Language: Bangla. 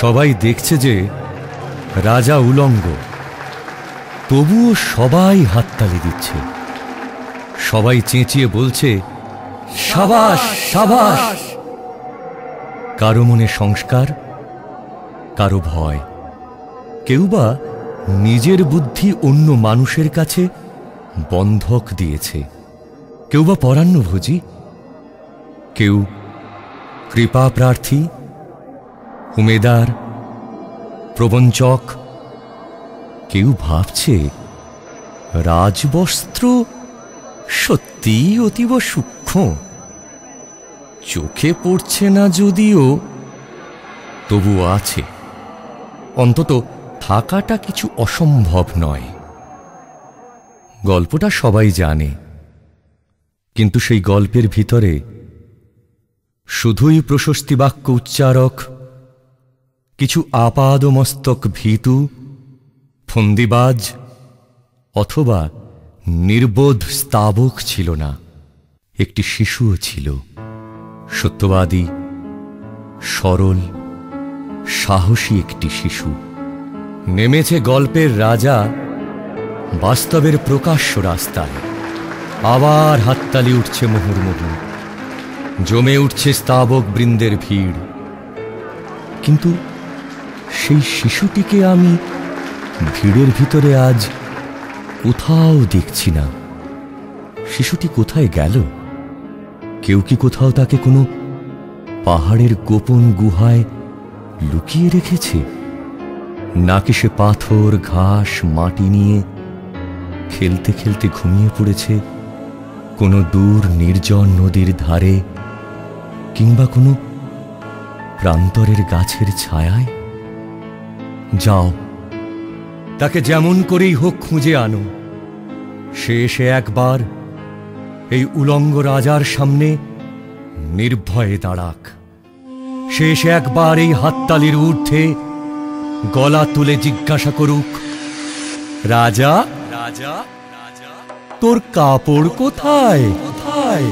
সবাই দেখছে যে রাজা উলঙ্গ, তবুও সবাই হাততালি দিচ্ছে। সবাই চেঁচিয়ে বলছে, সাবাস সাবাস। কারো মনে সংস্কার, কারো ভয়, কেউ বা নিজের বুদ্ধি অন্য মানুষের কাছে বন্ধক দিয়েছে, কেউ বা পরান্নভোজী, কেউ কৃপা প্রার্থী, উমেদার, প্রবঞ্চক। কেউ ভাবছে রাজবস্ত্র সত্যিই অতীব সূক্ষ্ম, চোখে পড়ছে না যদিও, তবু আছে, অন্তত থাকাটা কিছু অসম্ভব নয়। গল্পটা সবাই জানে, কিন্তু সেই গল্পের ভিতরে শুধুই প্রশস্তি বাক্য উচ্চারক, কিছু আপাদমস্তক ভীতু, ফন্দিবাজ অথবা নির্বোধ স্তাবক ছিল না। একটি শিশুও ছিল, সত্যবাদী, সরল, সাহসী একটি শিশু। নেমেছে গল্পের রাজা বাস্তবের প্রকাশ্য রাস্তায়। আবার হাততালি উঠছে মুহুর্মুহু, জমে উঠছে স্তাবক বৃন্দের ভিড়। কিন্তু সেই শিশুটিকে আমি ভিড়ের ভিতরে আজ কোথাও দেখছি না। শিশুটি কোথায় গেল? কেউ কি কোথাও তাকে কোনো পাহাড়ের গোপন গুহায় লুকিয়ে রেখেছে? নাকি সে পাথর, ঘাস, মাটি নিয়ে খেলতে খেলতে ঘুমিয়ে পড়েছে কোনো দূর নির্জন নদীর ধারে, কিংবা কোনো প্রান্তরের গাছের ছায়ায়? যাও, তাকে যেমন করেই হোক খুঁজে আনো। সে এসে একবার এই উলঙ্গ রাজার সামনে নির্ভয়ে দাঁড়াক। সে এসে একবার এই হাততালির ঊর্ধ্বে গলা তুলে জিজ্ঞাসা করুক, রাজা রাজা রাজা, তোর কাপড় কোথায়? কোথায়?